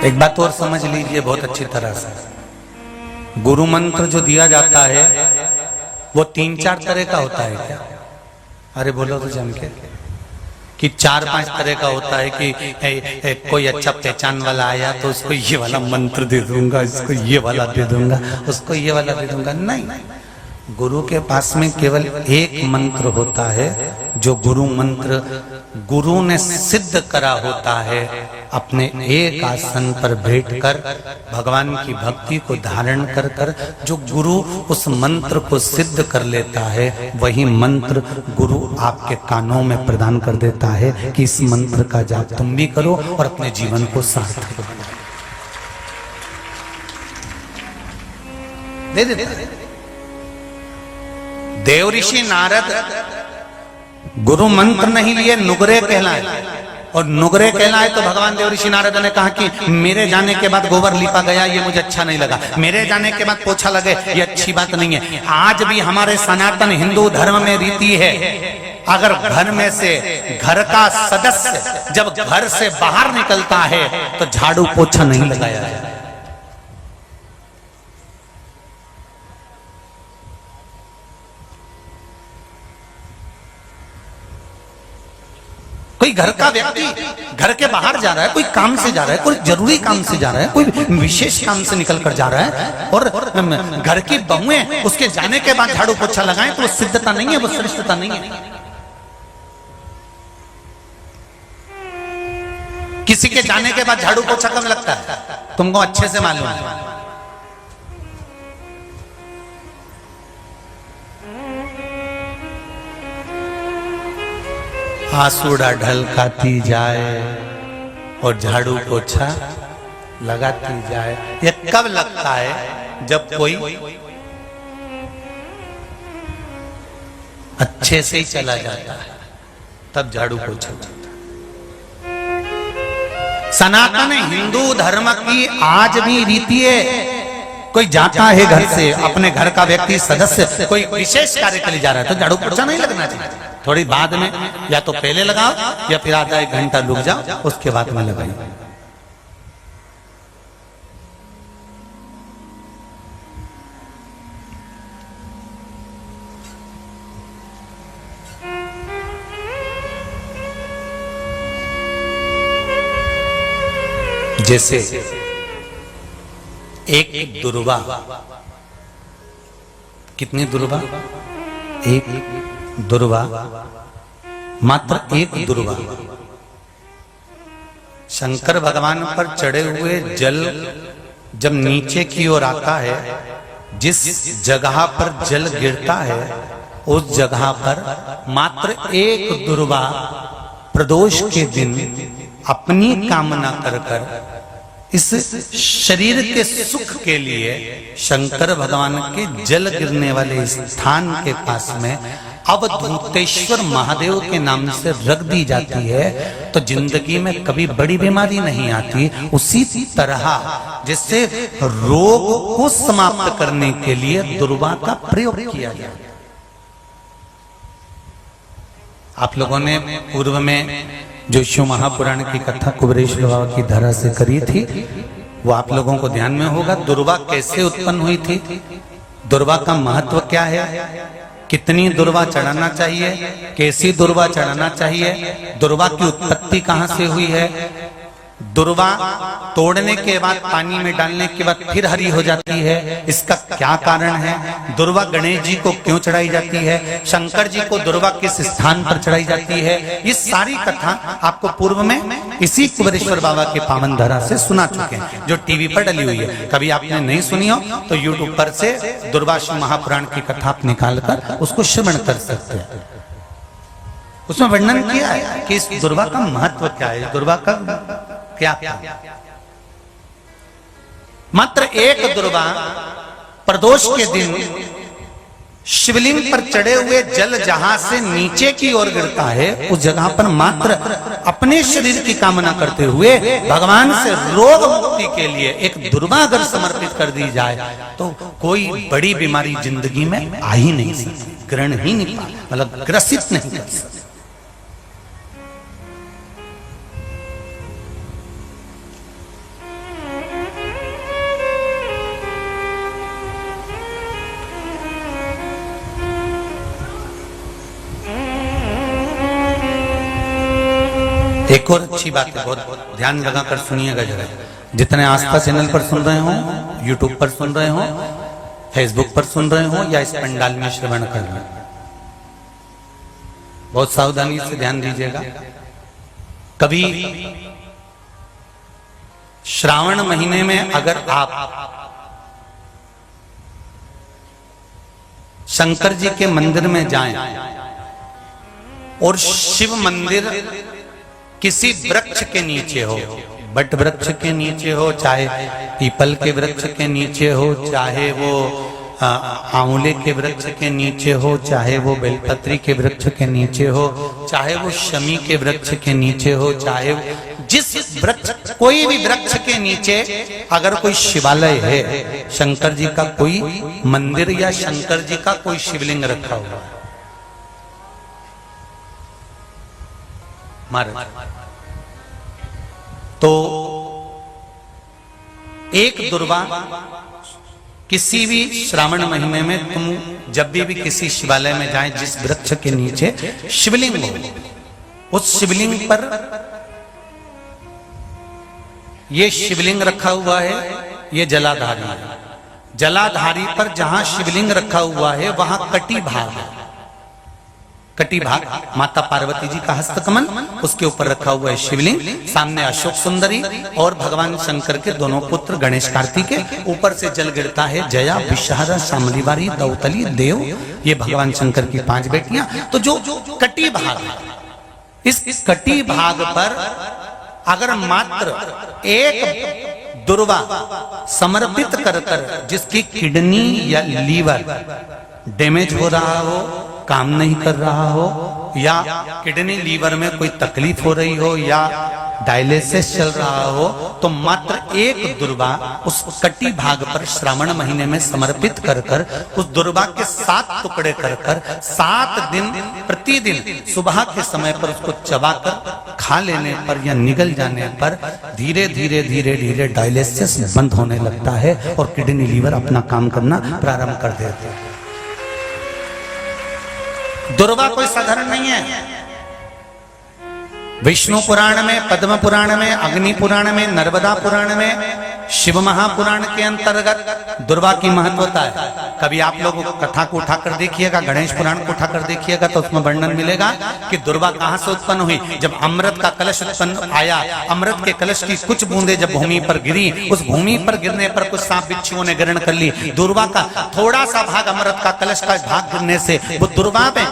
एक बात और समझ लीजिए बहुत अच्छी तरह से, गुरु मंत्र जो दिया जाता है वो 3-4 तरह का होता है क्या? अरे बोलो तो जम के कि 4-5 तरह का होता है कि कोई अच्छा पहचान वाला आया तो उसको ये वाला मंत्र दे दूंगा, इसको ये वाला दे दूंगा, उसको ये वाला दे दूंगा। नहीं, गुरु के पास में केवल एक मंत्र होता है जो गुरु मंत्र गुरु ने सिद्ध करा होता है। अपने एक आसन पर बैठकर भगवान की भक्ति को धारण कर कर जो गुरु उस मंत्र को सिद्ध कर लेता है, वही मंत्र गुरु आपके कानों में प्रदान कर देता है कि इस मंत्र का जाप तुम भी करो और अपने जीवन को सार्थक करो। दे देव ऋषि नारद गुरु मंत्र नहीं लिए, नुगरे कहलाए, और नुगरे कहलाए तो भगवान देव ऋषि नारद ने कहा कि मेरे जाने के बाद गोबर लिपा गया, ये मुझे अच्छा नहीं लगा, मेरे जाने के बाद पोछा लगे, ये अच्छी बात नहीं है। आज भी हमारे सनातन हिंदू धर्म में रीति है, अगर घर में से घर का सदस्य जब घर से बाहर निकलता है तो झाड़ू पोछा नहीं लगाया जाए। कोई घर का व्यक्ति घर के बाहर जा रहा है, कोई काम से जा रहा है, कोई जरूरी काम से जा रहा है, कोई विशेष काम से निकल कर जा रहा है, और घर की बहुएं उसके जाने के बाद झाड़ू पोछा लगाएं तो वो सिद्धता नहीं है, वो श्रेष्ठता नहीं है। किसी के जाने के बाद झाड़ू पोछा कब लगता है तुमको अच्छे से मालूम है। आंसुड़ा ढलकाती जाए और झाड़ू पोछा लगाती जाए। ये कब लगता है? जब कोई अच्छे से ही चला जाता है, तब झाड़ू पोछा लगता है। सनातन हिंदू धर्म की आज भी रीति है, कोई जाता है घर से, अपने घर का व्यक्ति सदस्य कोई विशेष कार्य के लिए जा रहा है तो झाड़ू पोछा नहीं लगना चाहिए। थोड़ी बाद में या तो पहले लगाओ या फिर आधा 1 घंटा रुक जाओ, उसके बाद में लगाइए। जैसे एक दुर्वा, कितनी दुर्वा? एक दुर्वा, मात्र एक दुर्वा शंकर भगवान पर चढ़े हुए जल जब नीचे की ओर आता है, जिस जगह पर जल गिरता है उस जगह पर मात्र एक दुर्वा प्रदोष के दिन अपनी कामना कर कर इस शरीर के सुख के लिए शंकर भगवान के जल गिरने वाले स्थान के पास में अवधूतेश्वर महादेव के नाम से रख दी जाती है, तो जिंदगी में कभी बड़ी बीमारी नहीं आती। उसी तरह जिससे रोग को समाप्त करने के लिए दुर्वा का प्रयोग किया गया। आप लोगों ने पूर्व में जो शिव महापुराण की कथा कुबेरेश्वर बाबा की धरा से करी थी, वो आप लोगों को ध्यान में होगा। दुर्वा कैसे उत्पन्न हुई थी, दुर्वा का महत्व क्या है, कितनी दुर्वा चढ़ाना चाहिए, कैसी दुर्वा चढ़ाना चाहिए, दुर्वा की उत्पत्ति कहां से हुई है, दुर्वा तोड़ने के बाद पानी में डालने के बाद फिर हरी हो जाती है, इसका क्या कारण है, दुर्वा गणेश जी को क्यों चढ़ाई जाती है, शंकर जी को दुर्वा किस स्थान पर चढ़ाई जाती है, ये सारी कथा आपको पूर्व में इसी कुबेरेश्वर बाबा के पावन धरा से सुना चुके हैं, जो टीवी पर डली हुई है। कभी आपने नहीं सुनी हो तो यूट्यूब पर से दुर्वाशिव महापुराण की कथा आप निकालकर उसको श्रवण कर सकते हैं। उसमें वर्णन किया है कि इस दुर्वा का महत्व क्या है, दुर्वा का क्या क्या। मात्र एक दुर्वा प्रदोष के दिन शिवलिंग पर चढ़े हुए जल जहां से नीचे की ओर गिरता है, उस जगह पर मात्र अपने शरीर की कामना करते हुए भगवान से रोग मुक्ति के लिए एक दुर्वा अगर समर्पित कर दी जाए तो कोई बड़ी बीमारी जिंदगी में आ ही नहीं सकती, ग्रहण ही नहीं पा, मतलब ग्रसित नहीं कर सकती। एक और अच्छी बात है, बहुत ध्यान लगाकर सुनिएगा जरा। जितने आस्था चैनल पर सुन रहे हो, यूट्यूब पर सुन रहे हो, फेसबुक पर सुन रहे हो या इस पंडाल में श्रवण कर रहे हो, बहुत सावधानी से ध्यान दीजिएगा। कभी श्रावण महीने में अगर आप शंकर जी के मंदिर में जाएं और शिव मंदिर किसी वृक्ष के नीचे हो, बट वृक्ष के नीचे हो, चाहे पीपल के वृक्ष के नीचे हो, चाहे वो आंवले के वृक्ष के नीचे हो, चाहे वो बेलपत्री के वृक्ष के नीचे हो, चाहे वो शमी के वृक्ष के नीचे हो, चाहे जिस वृक्ष, कोई भी वृक्ष के नीचे अगर कोई शिवालय है, शंकर जी का कोई मंदिर या शंकर जी का कोई शिवलिंग रखा हुआ है, महाराज, तो एक दुर्वा किसी भी श्रावण महीने में तुम जब भी किसी शिवालय में जाएं, जिस वृक्ष के नीचे शिवलिंग हो, उस शिवलिंग पर ये शिवलिंग रखा हुआ है, ये जलाधारी है, जलाधारी पर जहां शिवलिंग रखा हुआ है वहां कटी भाग है, कटी भाग माता पार्वती जी का हस्तकमल, उसके ऊपर रखा हुआ है शिवलिंग, सामने अशोक सुंदरी और भगवान शंकर के दोनों पुत्र गणेश कार्तिके, ऊपर से जल गिरता है जया विषहारा शामलीवारी दौतली देव, ये भगवान शंकर की 5 बेटियां। तो जो कटी भाग है, इस कटी भाग पर अगर मात्र एक दुर्वा समर्पित कर कर, जिसकी किडनी या लीवर डैमेज हो रहा हो, काम नहीं कर रहा हो, या किडनी लीवर में कोई तकलीफ हो रही हो, या डायलिसिस चल रहा हो, तो मात्र एक दुर्वा उस कटी भाग पर श्रावण महीने में समर्पित कर कर, उस दुर्वा के 7 टुकड़े कर कर 7 दिन प्रतिदिन सुबह के समय पर उसको चबाकर खा लेने पर या निगल जाने पर धीरे धीरे धीरे धीरे डायलिसिस बंद होने लगता है और किडनी लीवर अपना काम करना प्रारंभ कर देते हैं। दुर्वा कोई साधारण नहीं है। विष्णु पुराण में, पद्म पुराण में, अग्नि पुराण में, नर्मदा पुराण में, शिव महापुराण के अंतर्गत दुर्वा की महत्वता है। कभी आप लोग कथा को उठाकर देखिएगा, गणेश पुराण को उठाकर देखिएगा, तो उसमें वर्णन मिलेगा कि दुर्वा कहां से उत्पन्न हुई। जब अमृत का कलश उत्पन्न आया, अमृत के कलश की कुछ बूंदे जब भूमि पर गिरी, उस भूमि पर गिरने पर कुछ सांप बिच्छुओं ने ग्रहण कर ली। दुर्वा का थोड़ा सा भाग, अमृत का कलश का भाग गिरने से वो दुर्वा में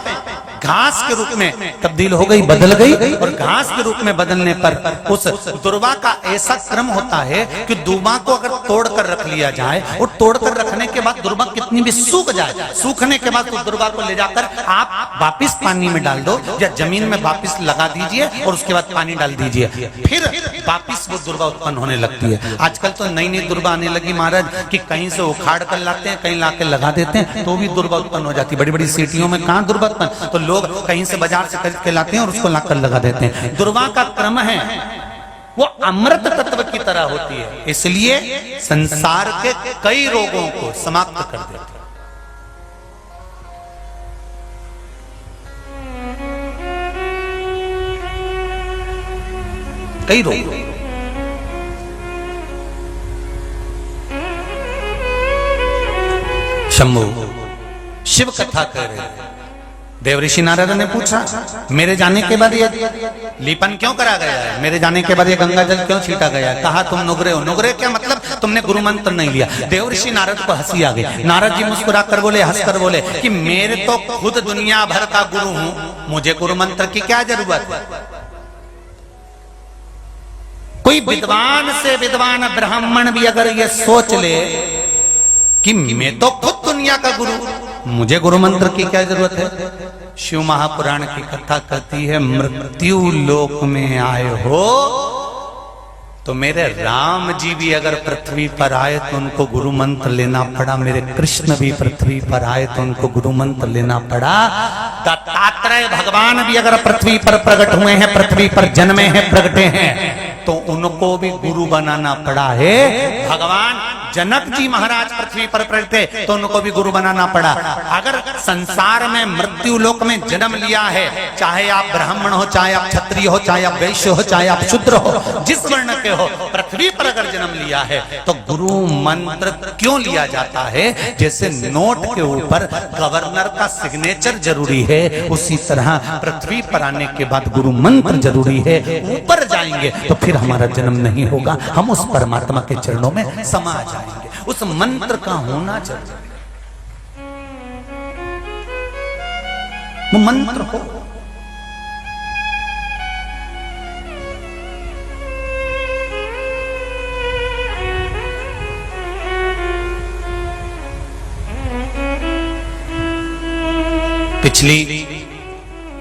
घास के रूप में तब्दील हो गई, बदल गई, और घास के रूप में बदलने पर उस दुर्वा का ऐसा क्रम होता है कि दुर्वा को अगर तोड़कर रख लिया जाए, और तोड़कर रखने के बाद दुर्वा कितनी भी सूख जाए, सूखने के बाद उस दुर्वा को ले जाकर आप वापिस पानी में डाल दो या जमीन में वापिस लगा दीजिए और उसके बाद पानी डाल दीजिए, फिर वापिस वो दुर्वा उत्पन्न होने लगती है। आजकल तो नई नई दुर्वा आने लगी महाराज, कि कहीं से उखाड़ कर लाते हैं, कहीं लाके लगा देते हैं, तो भी दुर्वा उत्पन्न हो जाती है। बड़ी बड़ी सिटियों में कहां दुर्वा उत्पन्न, तो लोग कहीं से बाजार से खरीद के लाते हैं और उसको लाकर लगा देते हैं। दुर्वा का क्रम है, वो अमृत तत्व की तरह होती है, इसलिए संसार के कई रोगों को समाप्त कर देती है। कई रोग, शंभु शिव कथा कर रहे हैं। देवऋषि नारद ने पूछा, मेरे जाने के बाद ये लीपन क्यों करा गया है, मेरे जाने के बाद ये गंगा जल क्यों छीटा गया है? कहा तुम नुगरे हो। नुगरे क्या मतलब? तुमने गुरु मंत्र नहीं लिया। देवऋषि नारद को हंसी आ गई। नारद जी मुस्कुरा कर बोले, हंस कर बोले कि मेरे तो खुद दुनिया भर का गुरु हूं, मुझे गुरु मंत्र की क्या जरूरत है? कोई विद्वान से विद्वान ब्राह्मण भी अगर ये सोच ले कि मैं तो खुद दुनिया का गुरु, मुझे गुरु मंत्र की क्या जरूरत है? शिव महापुराण की कथा कहती है, मृत्यु लोक में आए हो तो मेरे राम जी भी अगर पृथ्वी पर आए तो उनको गुरु मंत्र लेना पड़ा, मेरे कृष्ण भी पृथ्वी पर आए तो उनको गुरु मंत्र लेना पड़ा, दत्तात्रेय भगवान भी अगर पृथ्वी पर प्रकट हुए हैं, पृथ्वी पर जन्मे हैं, प्रगटे हैं, तो उनको भी गुरु बनाना पड़ा है। भगवान जनक जी महाराज पृथ्वी पर थे तो उनको भी गुरु बनाना पड़ा। अगर संसार में मृत्यु लोक में जन्म लिया है, चाहे आप ब्राह्मण हो, चाहे आप क्षत्रिय हो, चाहे आप वैश्य हो, चाहे आप शूद्र हो, जिस वर्ण के हो, पृथ्वी पर अगर जन्म लिया है तो गुरु मंत्र क्यों लिया जाता है? जैसे नोट के ऊपर गवर्नर का सिग्नेचर जरूरी है, उसी तरह पृथ्वी पर आने के बाद गुरु मंत्र जरूरी है। ऊपर जाएंगे तो फिर हमारा जन्म नहीं होगा, हम उस परमात्मा के चरणों में समा जाएंगे। उस मंत्र का होना चाहिए, वो मंत्र हो। पिछली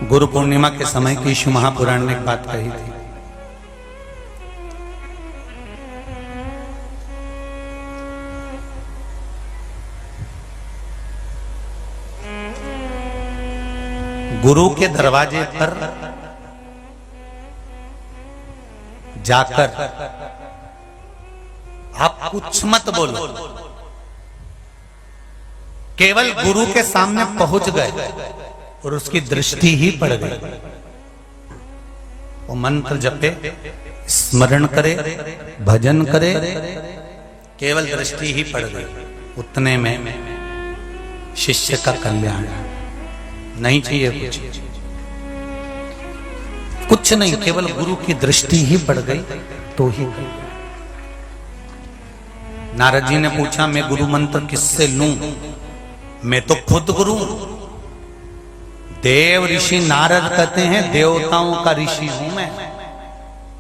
गुरु पूर्णिमा के समय की शिव महापुराण ने एक बात कही थी, गुरु के दरवाजे पर जाकर आप कुछ मत बोलो, केवल गुरु के सामने पहुंच गए और उसकी दृष्टि ही पड़ गई। वो मंत्र जपे, स्मरण करे, भजन करे, केवल दृष्टि ही पड़ गई, उतने में शिष्य का कल्याण। नहीं चाहिए कुछ नहीं, केवल गुरु की दृष्टि ही पड़ गई तो ही। नारद जी ने पूछा, मैं गुरु मंत्र किससे लूं? मैं तो खुद गुरु। देव ऋषि नारद कहते हैं, देवताओं का ऋषि हूं मैं,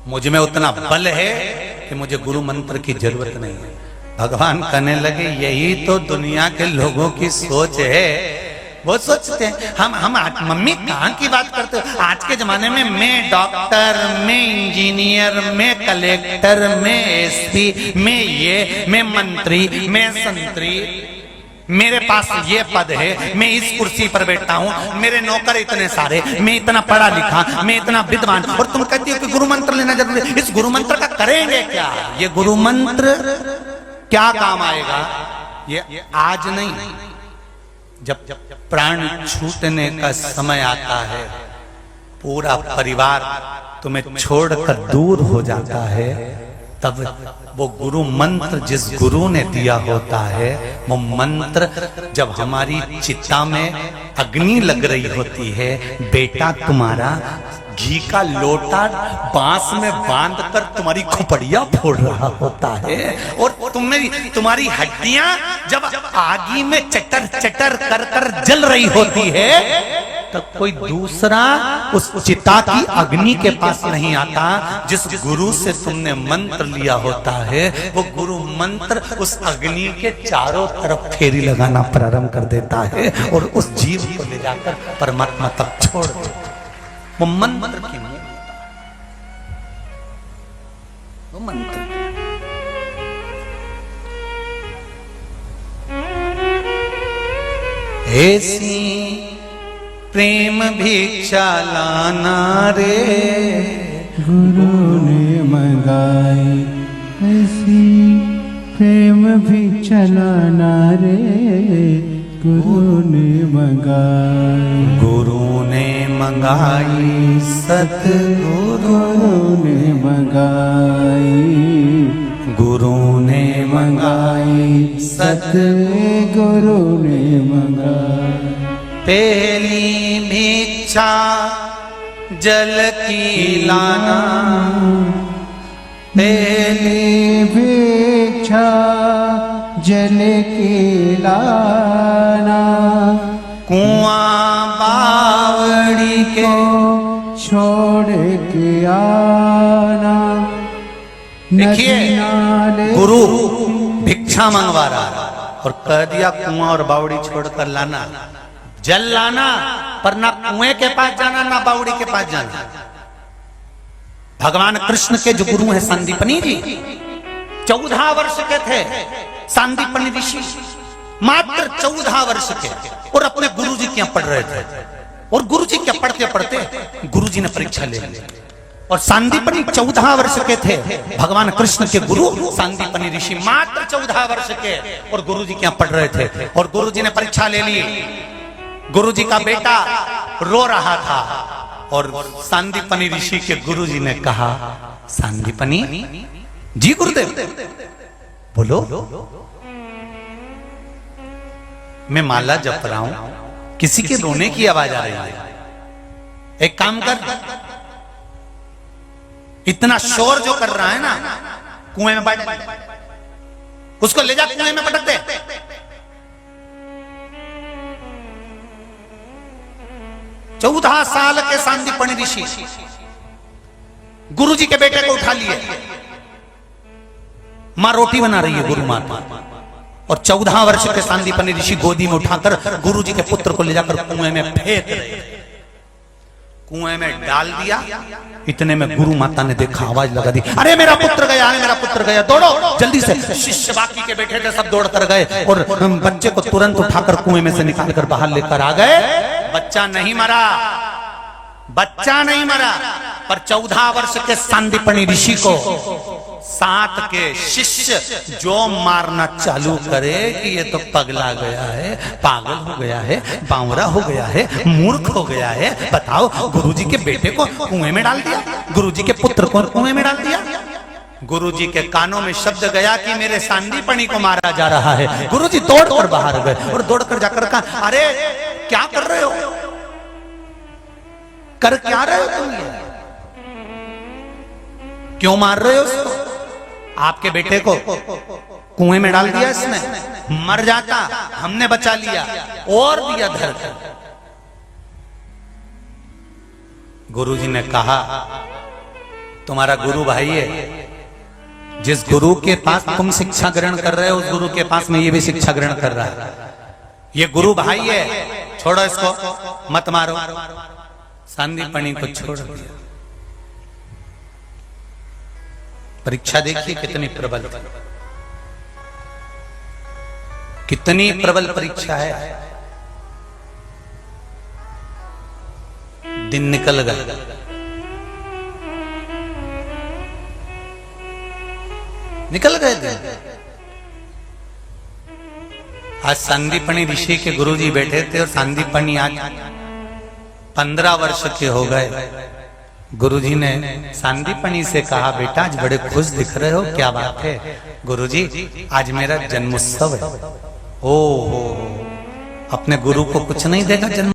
मुझ में उतना बल है कि मुझे गुरु मंत्र की जरूरत नहीं है। भगवान कहने लगे, यही तो दुनिया के लोगों की सोच है। वो सोचते हैं हम मम्मी कहाँ की बात करते हो? आज के जमाने में मैं डॉक्टर, मैं इंजीनियर, मैं कलेक्टर, मैं एसपी, मैं मंत्री, मैं संतरी, मेरे पास ये पद है, मैं इस कुर्सी पर बैठा हूँ, मेरे नौकर इतने सारे, मैं इतना पढ़ा लिखा, मैं इतना विद्वान, और तुम कहती हो कि गुरु मंत्र लेना जरूरी है। इस गुरु मंत्र का करेंगे क्या? ये गुरु मंत्र क्या काम आएगा? ये आज नहीं, जब प्राण छूटने का समय आता है, पूरा परिवार तुम्हें छोड़कर दूर हो जाता है, तब वो गुरु मंत्र जिस गुरु ने दिया होता है, वो मंत्र जब हमारी चिता में अग्नि लग रही होती है, बेटा तुम्हारा घी का लोटा बांस में बांधकर तुम्हारी खोपड़ियां फोड़ रहा होता है, और तुम्हारी हड्डियां जब आगी में चटर चटर कर कर जल रही होती है, तब कोई दूसरा उस चिता की अग्नि के पास नहीं आता। जिस गुरु से तुमने मंत्र लिया होता है, वो गुरु मंत्र उस अग्नि के चारों तरफ फेरी लगाना प्रारंभ कर देता है और उस जीव को ले जाकर परमात्मा तक छोड़ देता है। वो मंत्र की वो मंत्र ऐसी प्रेम भिक्षा लाना रे, गुरु ने मंगाई ऐसी प्रेम भिक्षा लाना रे, गुरु ने मंगाई, गुरु ने मंगाई सतगुरु ने मंगाई, गुरु ने मंगाई सतगुरु ने मंगाई। पहली भिक्षा जल की लाना, पहली भिक्षा जल की लाना, कुआं बावड़ी के छोड़ के आना। देखिए, गुरु भिक्षा मंगवा रहा और कह दिया कुआं और बावड़ी छोड़कर लाना, जल लाना, पर ना कुएं के पास जाना ना बावड़ी के पास जाना। भगवान कृष्ण के जो गुरु हैं संदीपनी जी, 14 वर्ष के थे संदीपनी ऋषि, मात्र 14 वर्ष के, और अपने गुरुजी के यहाँ पढ़ रहे थे। और गुरुजी क्या पढ़ते पढ़ते गुरुजी ने परीक्षा ले ली। और सांदीपनी 14 वर्ष के थे। भगवान कृष्ण के गुरु सांदीपनी ऋषि मात्र 14 वर्ष के, और गुरु जी क्या पढ़ रहे थे। और गुरु जी ने परीक्षा ले ली। गुरु जी का बेटा रो रहा था और सांदीपनी ऋषि के गुरु जी ने कहा, सांदीपनी जी गुरुदेव बोलो। मैं माला जप रहा हूं, किसी के रोने की आवाज आ रही है। एक काम कर, इतना शोर जो कर रहा है ना, कुएं में बैठ, उसको ले जा कुएं में पटक दे। चौदह साल के सांदीपनी ऋषि गुरु जी के बेटे को उठा लिए। मां रोटी बना रही है गुरु माता, और 14 वर्ष के सांदीपनी ऋषि गोदी में उठाकर गुरु जी के पुत्र को ले जाकर कुएं में फेंक रहे थे। कुएं में डाल दिया। इतने में गुरु माता ने देखा, आवाज लगा दी, अरे मेरा पुत्र गया, अरे मेरा पुत्र गया, दौड़ो जल्दी से। शिष्य बाकी के बैठे थे सब दौड़ कर गए और बच्चे को तुरंत उठाकर कुएं में से निकाल कर बाहर लेकर आ गए। बच्चा नहीं मरा, बच्चा नहीं मरा, पर 14 वर्ष के सांदीपनी ऋषि को 7 के शिष्य जो मारना चालू करे कि ये तो पगला गया है, पागल हो गया है, बावरा हो गया है, मूर्ख हो गया है। बताओ, गुरुजी के बेटे को कुएं में डाल दिया, गुरुजी के पुत्र को कुएं में डाल दिया। गुरुजी के कानों में शब्द गया कि मेरे सांदीपनी को मारा जा रहा है। गुरुजी दौड़कर बाहर गए और दौड़कर जाकर कहा, अरे क्या कर रहे हो, कर क्या रहे हो तुम, क्यों मार रहे हो उसको? आपके बेटे को कुएं में डाल दिया इसने, मर जाता, हमने बचा लिया और दिया धर कर। गुरुजी ने कहा, तुम्हारा गुरु भाई है, जिस गुरु के पास तुम शिक्षा ग्रहण कर रहे हो उस गुरु के पास में ये भी शिक्षा ग्रहण कर रहा है। ये गुरु भाई है, छोड़ो इसको, मत मारो। सांदीपनी को छोड़ दिया। परीक्षा देखिए कितनी प्रबल, कितनी प्रबल परीक्षा है। दिन निकल गए, निकल गए दिन। आज सांदीपनी ऋषि के गुरुजी बैठे थे और सांदीपनी आज 15 वर्ष के हो गए। गुरुजी ने सांदीपनी से कहा, बेटा आज बड़े खुश दिख रहे हो, क्या बात है? गुरुजी आज मेरा जन्मोत्सव है। ओ अपने गुरु को कुछ नहीं देगा जन्म